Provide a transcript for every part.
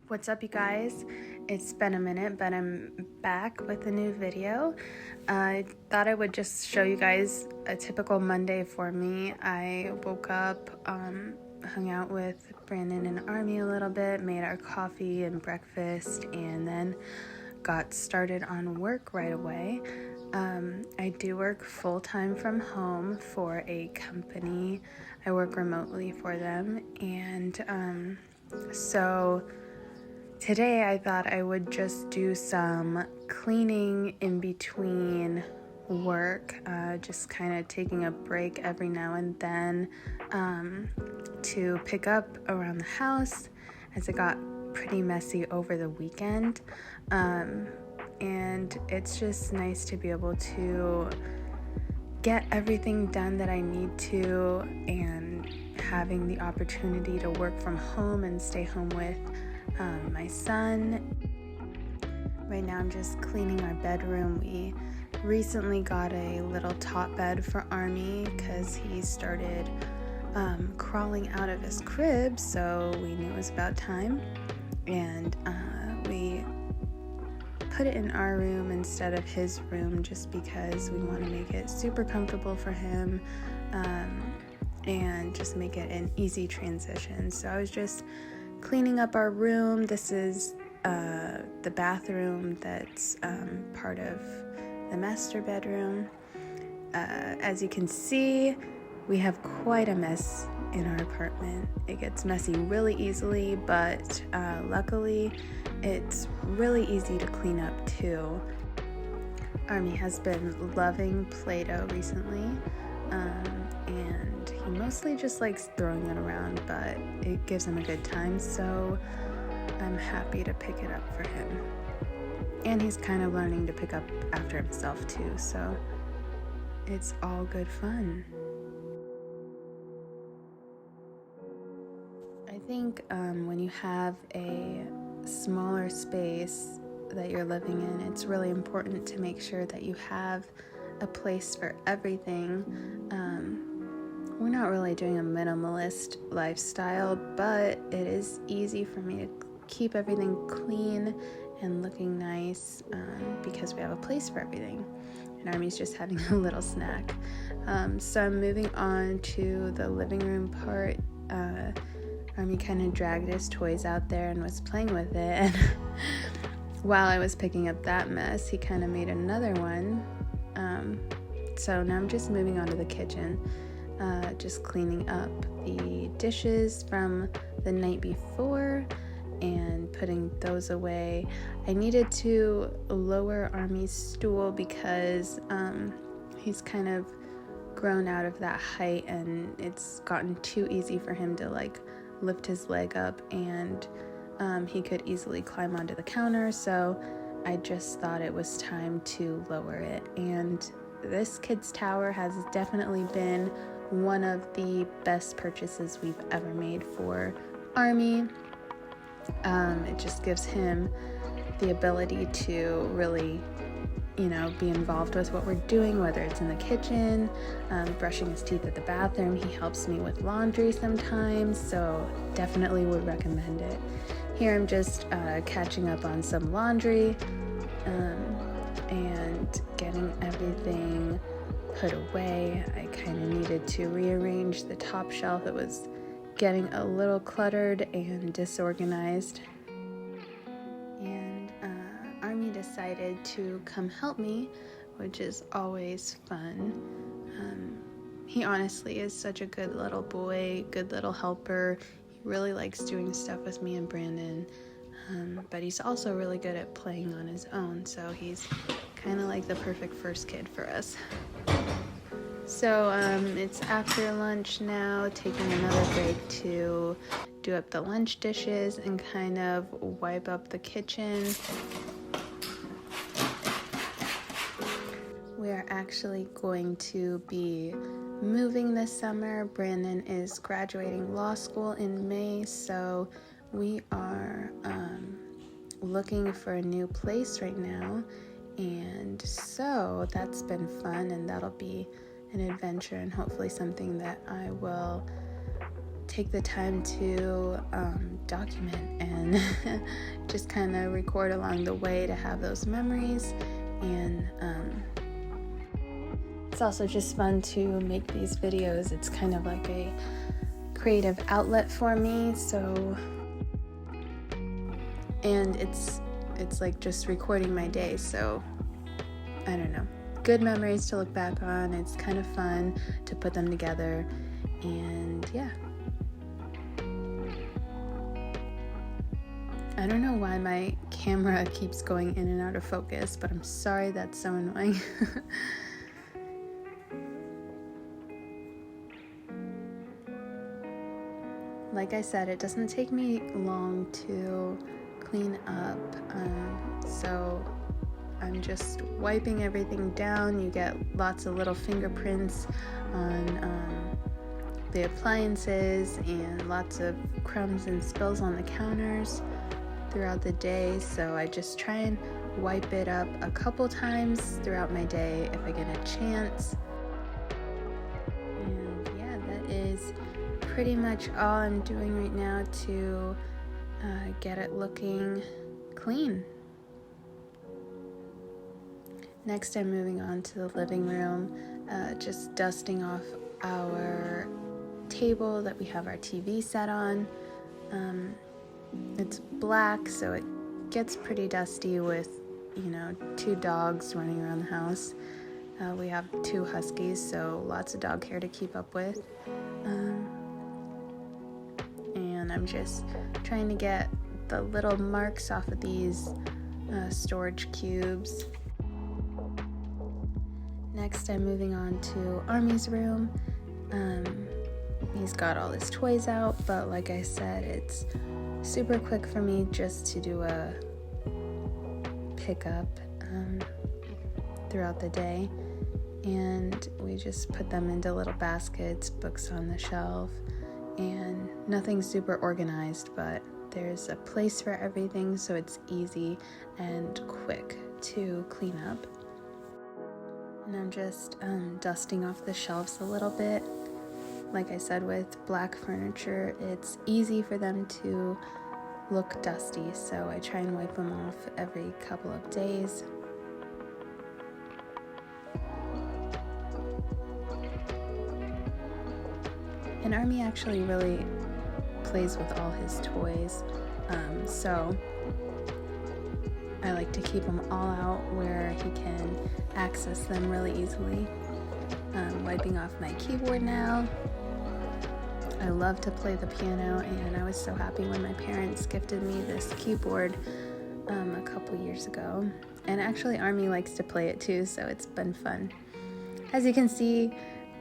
What's up, you guys? It's been a minute, but I'm back with a new video. I thought I would just show you guys a typical Monday for me. I woke up, hung out with Brandon and Army a little bit, made our coffee and breakfast, and then got started on work right away. I do work full-time from home for a company. I work remotely for them, and so today I thought I would just do some cleaning in between work, just kind of taking a break every now and then to pick up around the house as it got pretty messy over the weekend. And it's just nice to be able to get everything done that I need to, and having the opportunity to work from home and stay home with my son. Right now I'm just cleaning our bedroom. We recently got a little top bed for Army because he started crawling out of his crib, so we knew it was about time, and we put it in our room instead of his room just because we want to make it super comfortable for him, and just make it an easy transition. So I was just cleaning up our room. This is the bathroom that's part of the master bedroom. As you can see, we have quite a mess in our apartment. It gets messy really easily, but luckily it's really easy to clean up too. Army has been loving Play-Doh recently, and he mostly just likes throwing it around, but it gives him a good time, so I'm happy to pick it up for him. And he's kind of learning to pick up after himself too, so it's all good fun. I think when you have a smaller space that you're living in, it's really important to make sure that you have a place for everything. We're not really doing a minimalist lifestyle, but it is easy for me to keep everything clean and looking nice because we have a place for everything. And Army's just having a little snack. So I'm moving on to the living room part. Army kind of dragged his toys out there and was playing with it, and while I was picking up that mess, he kind of made another one. So now I'm just moving on to the kitchen, just cleaning up the dishes from the night before and putting those away. I needed to lower Army's stool because he's kind of grown out of that height, and it's gotten too easy for him to lift his leg up, and he could easily climb onto the counter, so I just thought it was time to lower it. And this kid's tower has definitely been one of the best purchases we've ever made for Army. It just gives him the ability to really, be involved with what we're doing, whether it's in the kitchen, brushing his teeth at the bathroom. He helps me with laundry sometimes, so definitely would recommend it. Here I'm just catching up on some laundry and getting everything put away. I kind of needed to rearrange the top shelf. It was getting a little cluttered and disorganized. And Army decided to come help me, which is always fun. He honestly is such a good little boy, good little helper. He really likes doing stuff with me and Brandon, but he's also really good at playing on his own, so he's kind of like the perfect first kid for us. So it's after lunch now, taking another break to do up the lunch dishes and kind of wipe up the kitchen. We are actually going to be moving this summer. Brandon is graduating law school in May, so we are looking for a new place right now, and so that's been fun, and that'll be an adventure and hopefully something that I will take the time to document and just kind of record along the way to have those memories. And it's also just fun to make these videos. It's kind of like a creative outlet for me. So, and it's like just recording my day. So I don't know, good memories to look back on. It's kind of fun to put them together, and yeah. I don't know why my camera keeps going in and out of focus, but I'm sorry, that's so annoying. Like I said, it doesn't take me long to clean up, so I'm just wiping everything down. You get lots of little fingerprints on the appliances and lots of crumbs and spills on the counters throughout the day, so I just try and wipe it up a couple times throughout my day if I get a chance. And yeah, that is pretty much all I'm doing right now to get it looking clean. Next, I'm moving on to the living room, just dusting off our table that we have our TV set on. It's black, so it gets pretty dusty with, 2 dogs running around the house. We have 2 huskies, so lots of dog hair to keep up with. And I'm just trying to get the little marks off of these storage cubes. Next, I'm moving on to Army's room. He's got all his toys out, but like I said, it's super quick for me just to do a pickup throughout the day, and we just put them into little baskets, books on the shelf, and nothing super organized, but there's a place for everything, so it's easy and quick to clean up. And I'm just dusting off the shelves a little bit. Like I said, with black furniture, it's easy for them to look dusty, so I try and wipe them off every couple of days. And Army actually really plays with all his toys, so I like to keep them all out where he can access them really easily. Wiping off my keyboard now. I love to play the piano, and I was so happy when my parents gifted me this keyboard a couple years ago. And actually Army likes to play it too, so it's been fun. As you can see,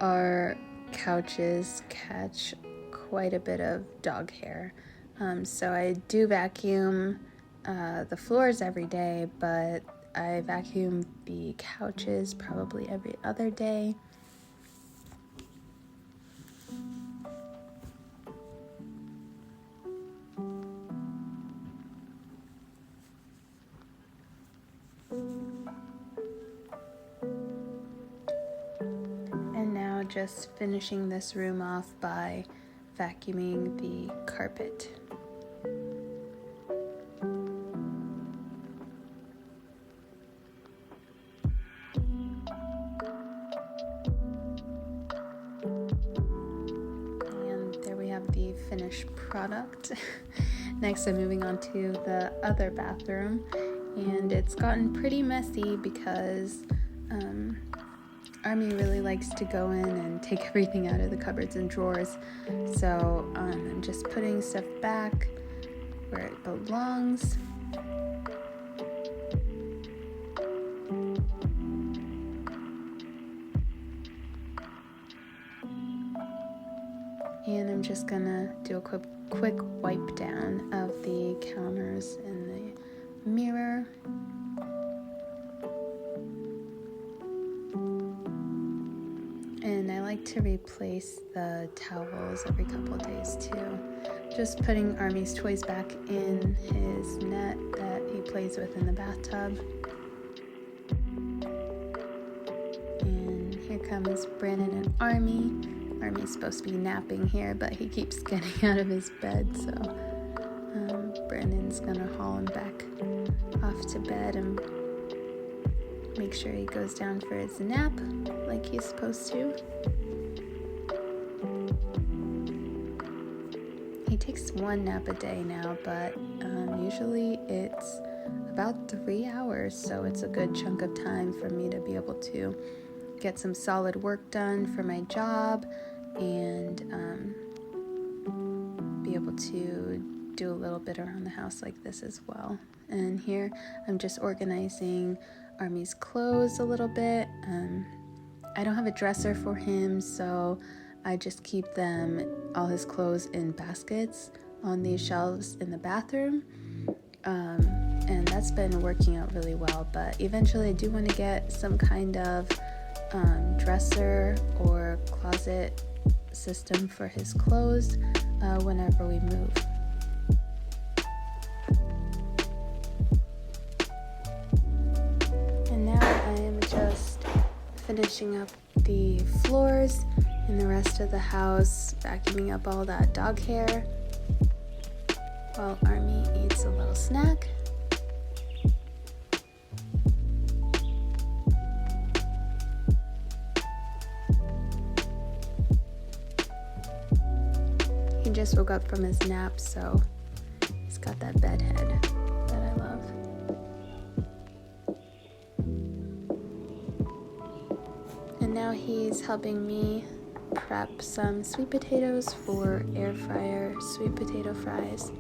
our couches catch quite a bit of dog hair. So I do vacuum the floors every day, but I vacuum the couches probably every other day. And now just finishing this room off by vacuuming the carpet. The finished product. Next, I'm moving on to the other bathroom, and it's gotten pretty messy because Army really likes to go in and take everything out of the cupboards and drawers, so I'm just putting stuff back where it belongs. And I'm just gonna do a quick wipe down of the counters and the mirror. And I like to replace the towels every couple of days too. Just putting Army's toys back in his net that he plays with in the bathtub. And here comes Brandon and Army. Army's supposed to be napping here, but he keeps getting out of his bed, so Brandon's gonna haul him back off to bed and make sure he goes down for his nap like he's supposed to. He takes one nap a day now, but usually it's about 3 hours, so it's a good chunk of time for me to be able to get some solid work done for my job and be able to do a little bit around the house like this as well. And here I'm just organizing Army's clothes a little bit. I don't have a dresser for him, so I just keep all his clothes in baskets on these shelves in the bathroom. And that's been working out really well, but eventually I do want to get some kind of dresser or closet system for his clothes whenever we move. And now I am just finishing up the floors and the rest of the house, vacuuming up all that dog hair while Army eats a little snack. He just woke up from his nap, so he's got that bed head that I love. And now he's helping me prep some sweet potatoes for air fryer sweet potato fries.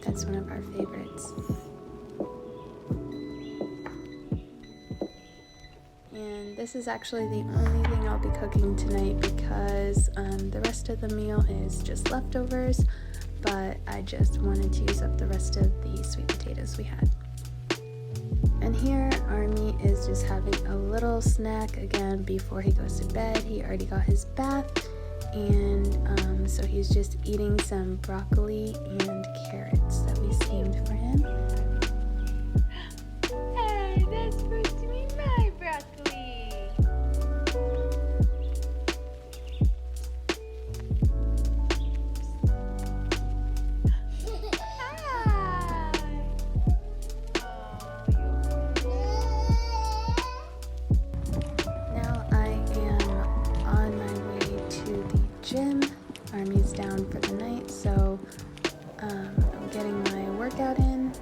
That's one of our favorites. And this is actually the only thing I'll be cooking tonight because the rest of the meal is just leftovers, but I just wanted to use up the rest of the sweet potatoes we had. And here Army is just having a little snack again before he goes to bed. He already got his bath, and so he's just eating some broccoli and carrots that we steamed for him. Hey, that's supposed to be my broccoli. Now I am on my way to the gym. Army's down for the night, so I'm getting my workout in.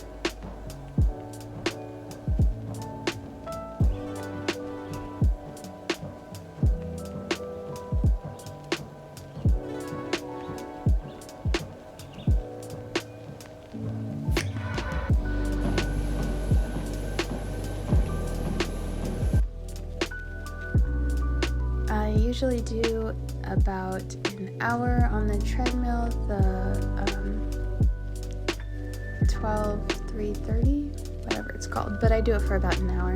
I usually do about an hour on the treadmill, the 3:30, whatever it's called, but I do it for about an hour.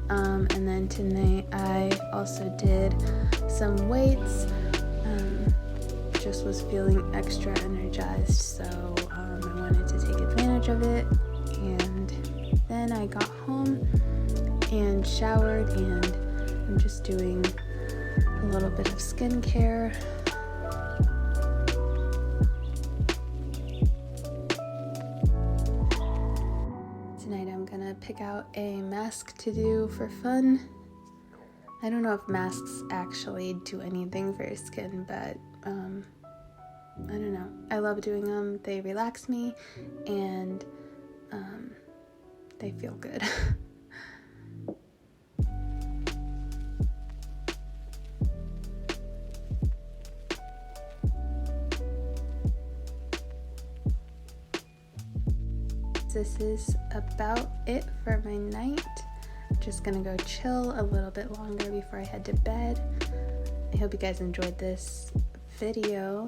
And then tonight I also did some weights, just was feeling extra energized, so I wanted to take advantage of it. And then I got home and showered, and I'm just doing a little bit of skincare. Tonight I'm gonna pick out a mask to do for fun. I don't know if masks actually do anything for your skin, but I don't know. I love doing them. They relax me and they feel good. This is about it for my night. I'm just gonna go chill a little bit longer before I head to bed. I hope you guys enjoyed this video,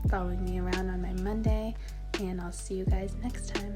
following me around on my Monday, and I'll see you guys next time.